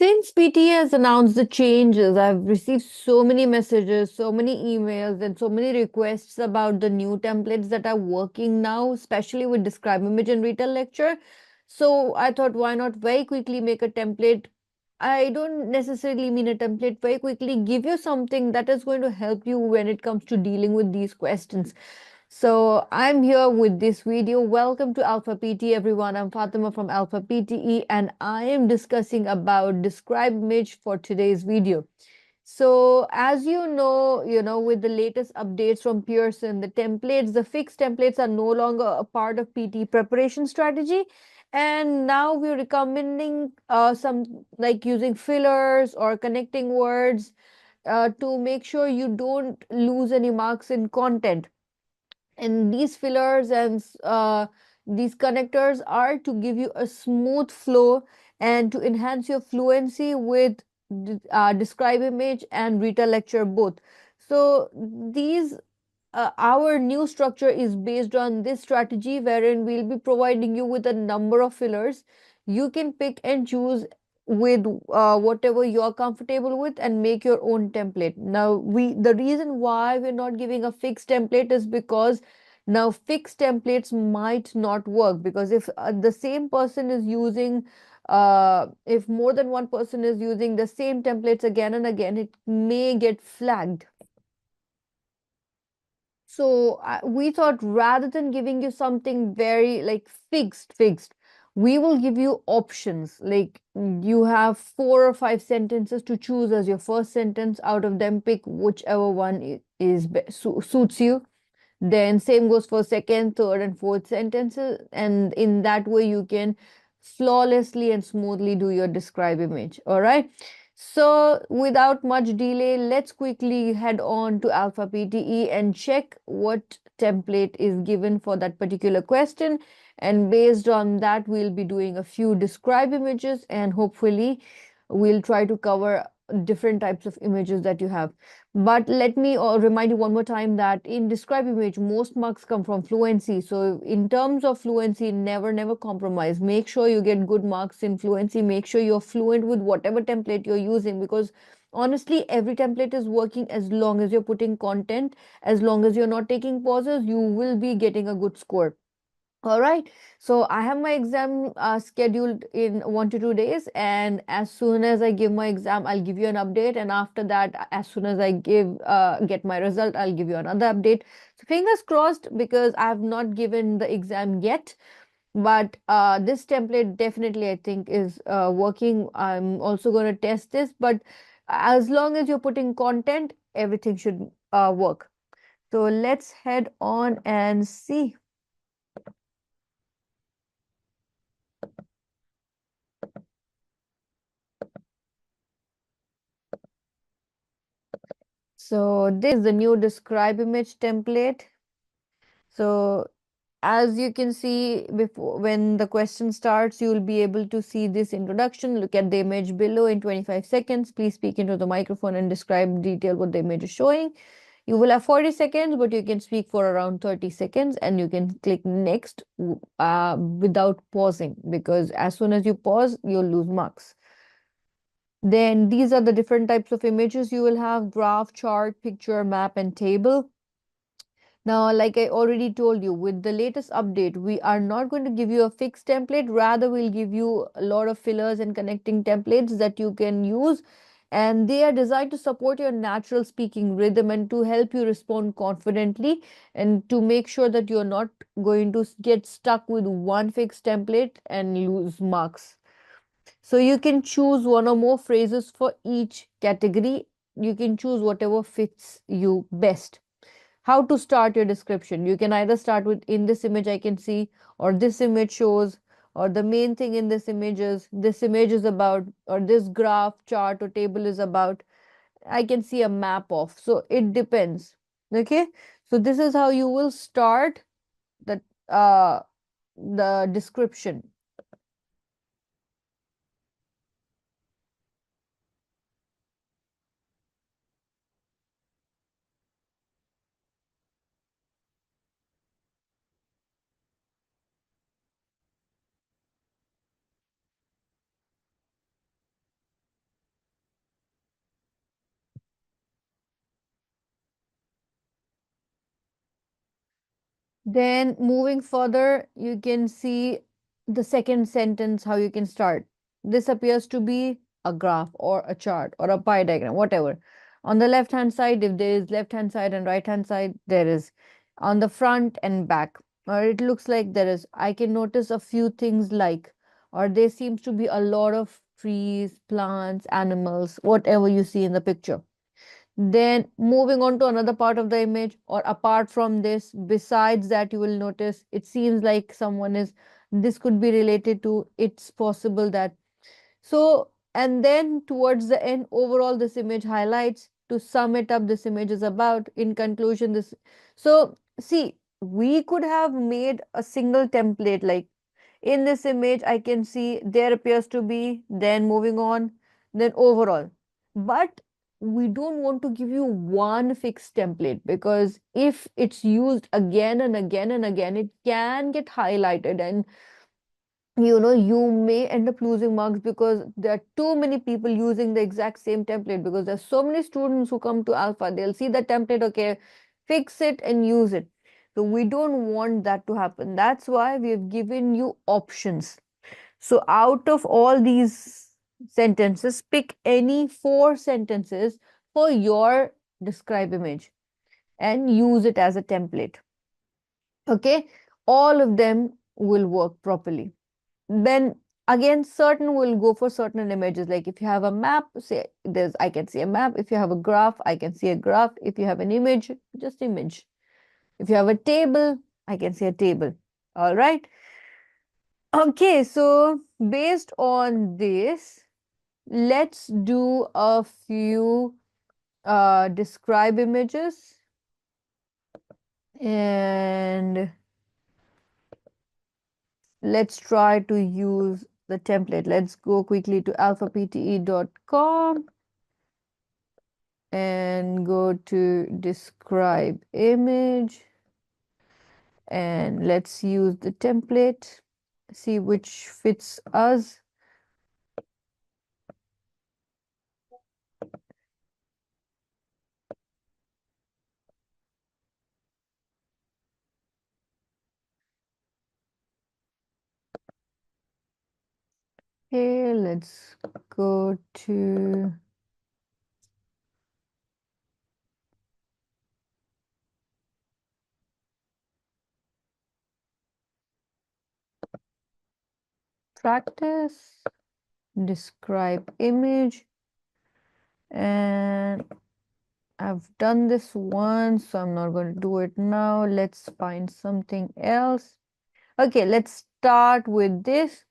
Since PT has announced the changes, I've received so many messages, so many emails, and so many requests about the new templates that are working now, especially with Describe Image and Retail Lecture. So I thought, why not very quickly make a template? I don't necessarily mean a template, very quickly give you something that is going to help you when it comes to dealing with these questions. So I'm here with this video. Welcome to Alpha PT, everyone. I'm Fatima from Alpha PTE, and I am discussing about Describe Image for today's video. So as with the latest updates from Pearson, the fixed templates are no longer a part of PT preparation strategy. And now we're recommending some like using fillers or connecting words to make sure you don't lose any marks in content. And these fillers and these connectors are to give you a smooth flow and to enhance your fluency with Describe Image and Retail Lecture both. So these our new structure is based on this strategy wherein we'll be providing you with a number of fillers. You can pick and choose with whatever you're comfortable with and make your own template. Now, the reason why we're not giving a fixed template is because now fixed templates might not work, because if the same person is using if more than one person is using the same templates again and again, it may get flagged. So we thought, rather than giving you something very like fixed, we will give you options. Like you have 4 or 5 sentences to choose as your first sentence. Out of them, pick whichever one suits you. Then same goes for second, third, and fourth sentences. And in that way, you can flawlessly and smoothly do your Describe Image. All right. So without much delay, let's quickly head on to Alpha PTE and check what template is given for that particular question. And based on that, we'll be doing a few Describe images, and hopefully we'll try to cover different types of images that you have. But let me remind you one more time that in Describe Image, most marks come from fluency. So in terms of fluency, never compromise. Make sure you get good marks in fluency. Make sure you're fluent with whatever template you're using, because honestly, every template is working as long as you're putting content, as long as you're not taking pauses, you will be getting a good score. All right. So I have my exam scheduled in 1 to 2 days, and as soon as I give my exam, I'll give you an update. And after that, as soon as I get my result, I'll give you another update. So fingers crossed, because I have not given the exam yet. But this template definitely, I think, is working. I'm also going to test this, but as long as you're putting content, everything should work. So let's head on and see. So this is the new Describe Image template. So as you can see, before when the question starts, you will be able to see this introduction. Look at the image below in 25 seconds. Please speak into the microphone and describe in detail what the image is showing. You will have 40 seconds, but you can speak for around 30 seconds, and you can click next without pausing, because as soon as you pause, you'll lose marks. Then these are the different types of images you will have: graph, chart, picture, map, and table. Now, like I already told you, with the latest update, we are not going to give you a fixed template. Rather, we'll give you a lot of fillers and connecting templates that you can use. And they are designed to support your natural speaking rhythm and to help you respond confidently, and to make sure that you're not going to get stuck with one fixed template and lose marks. So you can choose one or more phrases for each category. You can choose whatever fits you best. How to start your description? You can either start with, in this image I can see, or this image shows, or the main thing in this image is about, or this graph, chart, or table is about. I can see a map of. So it depends. Okay. So this is how you will start the uh the description. Then moving further, you can see the second sentence, how you can start. This appears to be a graph or a chart or a pie diagram, whatever. On the left hand side, if there is left hand side and right hand side, there is on the front and back. Or it looks like there is, I can notice a few things like, or there seems to be a lot of trees, plants, animals, whatever you see in the picture. Then moving on to another part of the image, or apart from this, besides that, you will notice it seems like someone is, this could be related to, it's possible that. So, and then towards the end, overall, this image highlights, to sum it up, this image is about, in conclusion, this. So, see, we could have made a single template like, in this image, I can see there appears to be, then moving on, then overall. But we don't want to give you one fixed template, because if it's used again and again and again, it can get highlighted, and you may end up losing marks because there are too many people using the exact same template, because there's so many students who come to alpha, they'll see the template, okay, fix it and use it. So we don't want that to happen. That's why we have given you options. So out of all these sentences, pick any four sentences for your describe image and use it as a template. Okay, all of them will work properly. Then again, certain will go for certain images. Like if you have a map, say there's, I can see a map. If you have a graph, I can see a graph. If you have an image, just image. If you have a table, I can see a table. All right. Okay, so based on this, let's do a few describe images, and let's try to use the template. Let's go quickly to alphapte.com and go to describe image, and let's use the template, see which fits us. Okay, let's go to practice, describe image, and I've done this once, so I'm not going to do it now. Let's find something else. Okay, let's start with this.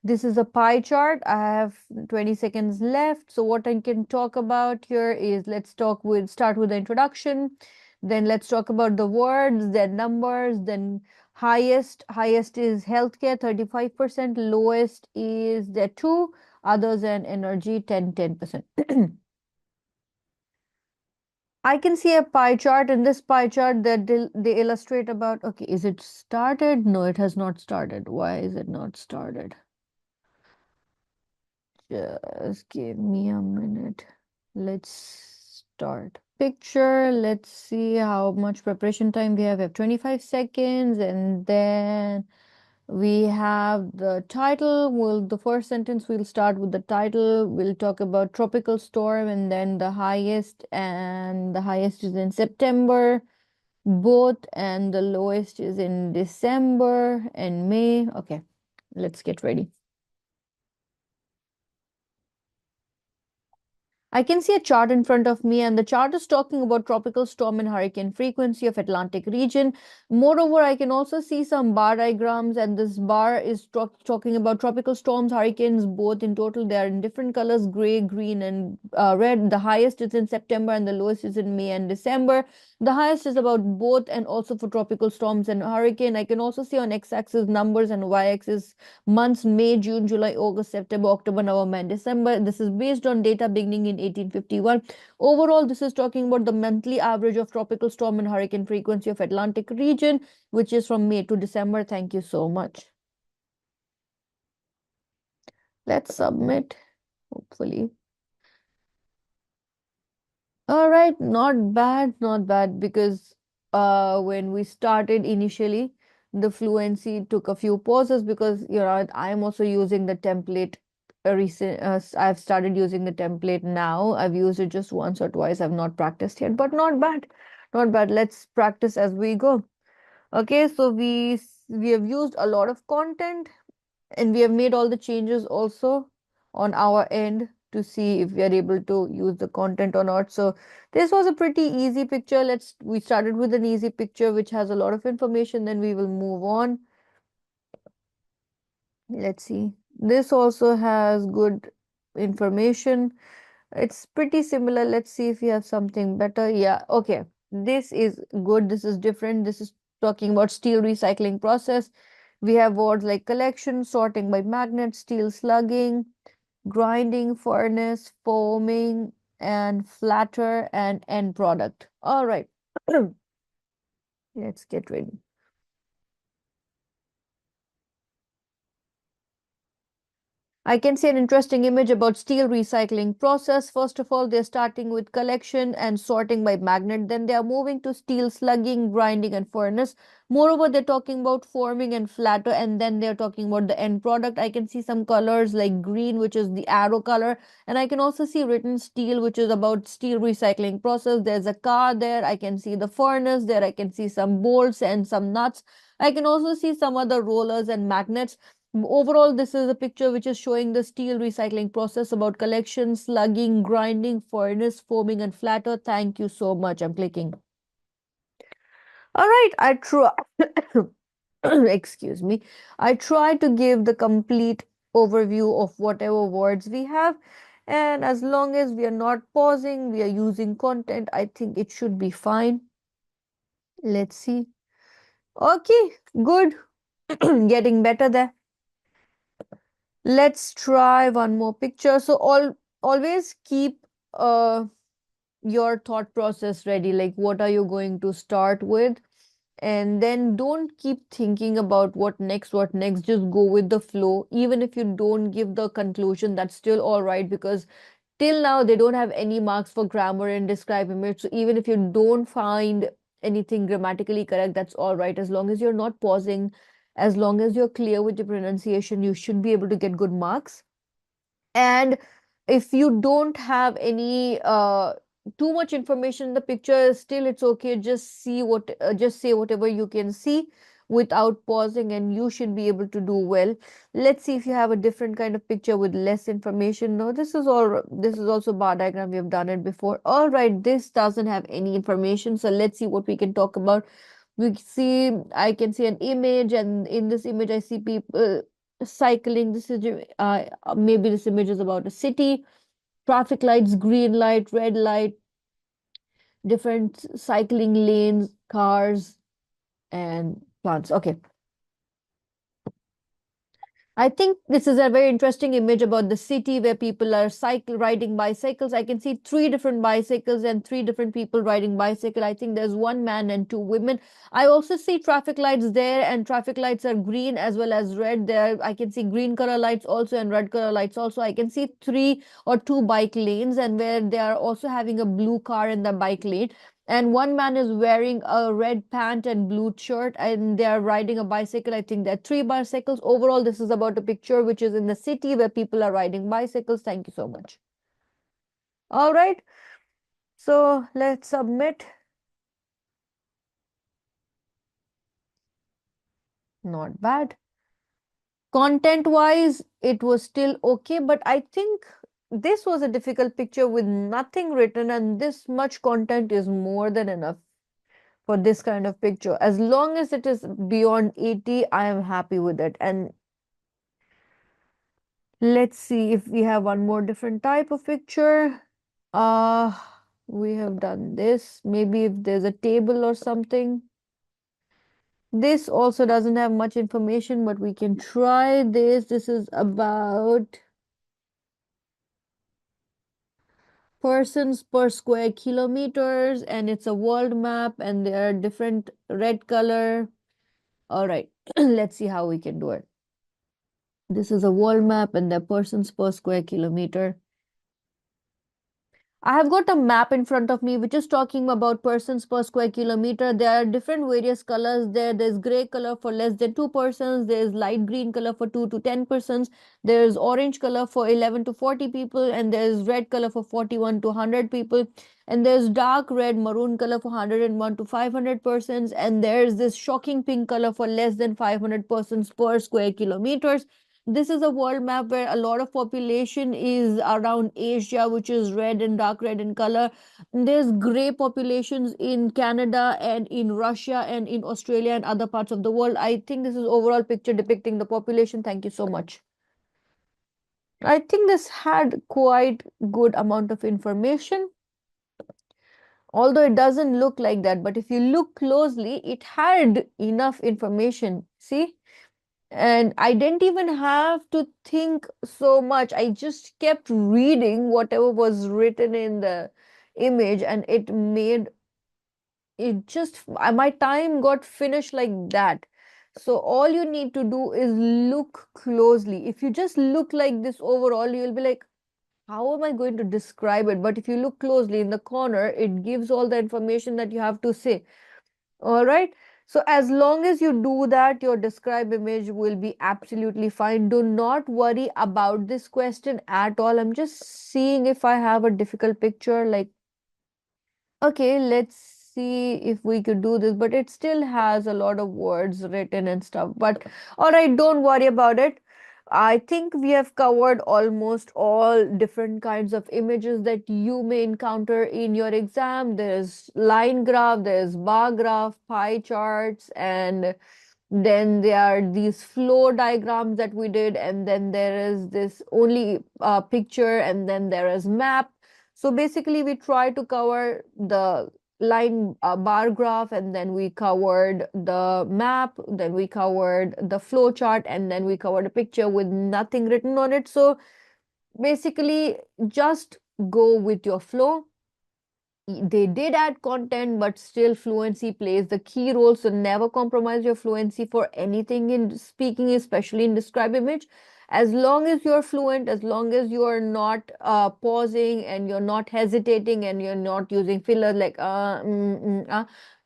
This is a pie chart. I have 20 seconds left. So what I can talk about here is, let's start with the introduction. Then let's talk about the words, then numbers, then highest is healthcare, 35%, lowest is the two, others and energy, 10%. I can see a pie chart. In this pie chart that they illustrate about, okay, is it started? No, it has not started. Why is it not started? Just give me a minute. Let's start picture. Let's see how much preparation time we have. We have 25 seconds, and then we have the title. The first sentence, we'll start with the title. We'll talk about tropical storm, and then the highest is in September, both, and the lowest is in December and May. Okay, let's get ready. I can see a chart in front of me, and the chart is talking about tropical storm and hurricane frequency of Atlantic region. Moreover, I can also see some bar diagrams, and this bar is talking about tropical storms, hurricanes, both in total. They are in different colors, gray, green, and red. The highest is in September, and the lowest is in May and December. The highest is about both, and also for tropical storms and hurricane. I can also see on x-axis numbers and y-axis months: May, June, July, August, September, October, November, and December. This is based on data beginning in 1851. Overall, this is talking about the monthly average of tropical storm and hurricane frequency of Atlantic region, which is from May to December. Thank you so much. Let's submit, hopefully. All right, not bad, not bad, because when we started initially, the fluency took a few pauses because I am also using the template. I've started using the template now. I've used it just once or twice. I've not practiced yet, but not bad, not bad. Let's practice as we go. Okay, so we have used a lot of content, and we have made all the changes also on our end to see if we are able to use the content or not. So this was a pretty easy picture. We started with an easy picture which has a lot of information, then we will move on. Let's see. This also has good information. It's pretty similar. Let's see if we have something better. Yeah, okay. This is good. This is different. This is talking about steel recycling process. We have words like collection, sorting by magnet, steel slugging, grinding furnace, foaming, and flatter, and end product. All right. Let's get ready. I can see an interesting image about steel recycling process. First of all, they're starting with collection and sorting by magnet. Then they are moving to steel slugging, grinding, and furnace. Moreover, they're talking about forming and flatter, and then they're talking about the end product. I can see some colors like green, which is the arrow color, and I can also see written steel, which is about steel recycling process. There's a car there. I can see the furnace there. I can see some bolts and some nuts. I can also see some other rollers and magnets. Overall, this is a picture which is showing the steel recycling process about collection, slugging, grinding, furnace, foaming, and flatter. Thank you so much. I'm clicking. All right, I try. Excuse me. I try to give the complete overview of whatever words we have. And as long as we are not pausing, we are using content, I think it should be fine. Let's see. Okay, good. Getting better there. Let's try one more picture. So always keep your thought process ready. Like what are you going to start with? And then don't keep thinking about what next, what next. Just go with the flow. Even if you don't give the conclusion, that's still all right because till now they don't have any marks for grammar and describe image. So even if you don't find anything grammatically correct, that's all right. As long as you're not pausing, as long as you're clear with your pronunciation, you should be able to get good marks. And if you don't have any too much information in the picture, still it's okay. Just say whatever you can see without pausing, and you should be able to do well. Let's see if you have a different kind of picture with less information. No, this is also bar diagram. We have done it before. All right, this doesn't have any information, so let's see what we can talk about. I can see an image, and in this image I see people cycling. Maybe this image is about a city. Traffic lights, green light, red light, different cycling lanes, cars, and plants. Okay. I think this is a very interesting image about the city where people are riding bicycles. I can see three different bicycles and three different people riding bicycle. I think there's one man and two women. I also see traffic lights there, and traffic lights are green as well as red there. I can see green color lights also and red color lights also. I can see three or two bike lanes, and where they are also having a blue car in the bike lane, and one man is wearing a red pant and blue shirt, and they are riding a bicycle. I think there are three bicycles. Overall, this is about a picture which is in the city where people are riding bicycles. Thank you so much. All right, so let's submit. Not bad. Content wise, it was still okay, but I think this was a difficult picture with nothing written, and this much content is more than enough for this kind of picture. As long as it is beyond 80, I am happy with it. And let's see if we have one more different type of picture. Uh, we have done this. Maybe if there's a table or something. This also doesn't have much information, but we can try this. This is about persons per square kilometers, and it's a world map, and there are different red color. All right, let's see how we can do it. This is a world map, and the persons per square kilometer. I have got a map in front of me which is talking about persons per square kilometer. There are different various colors there. There's gray color for less than 2 persons. There's light green color for 2 to 10 persons. There's orange color for 11 to 40 people. And there's red color for 41 to 100 people. And there's dark red maroon color for 101 to 500 persons. And there's this shocking pink color for less than 500 persons per square kilometers. This is a world map where a lot of population is around Asia, which is red and dark red in color. There's gray populations in Canada and in Russia and in Australia and other parts of the world. I think this is overall picture depicting the population. Thank you so much. I think this had quite good amount of information, although it doesn't look like that. But if you look closely, it had enough information. See? And I didn't even have to think so much. I just kept reading whatever was written in the image, and it made it just my time got finished like that. So all you need to do is look closely. If you just look like this overall, you'll be like, how am I going to describe it? But if you look closely in the corner, it gives all the information that you have to say. All right. So as long as you do that, your describe image will be absolutely fine. Do not worry about this question at all. I'm just seeing if I have a difficult picture. Like, okay, let's see if we could do this, but it still has a lot of words written and stuff. But all right, don't worry about it. I think we have covered almost all different kinds of images that you may encounter in your exam. There's line graph, there's bar graph, pie charts, and then there are these flow diagrams that we did, and then there is this only picture, and then there is map. So basically, we try to cover the line bar graph, and then we covered the map, then we covered the flow chart, and then we covered a picture with nothing written on it. So basically, just go with your flow. They did add content, but still fluency plays the key role. So never compromise your fluency for anything in speaking, especially in describe image. As long as you're fluent, as long as you are not pausing and you're not hesitating and you're not using filler like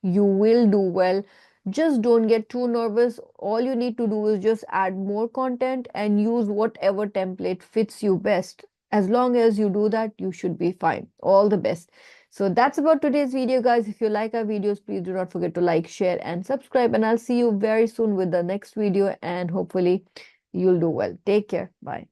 you will do well. Just don't get too nervous. All you need to do is just add more content and use whatever template fits you best. As long as you do that, you should be fine. All the best. So that's about today's video, guys. If you like our videos, please do not forget to like, share, and subscribe. And I'll see you very soon with the next video. And hopefully, you'll do well. Take care. Bye.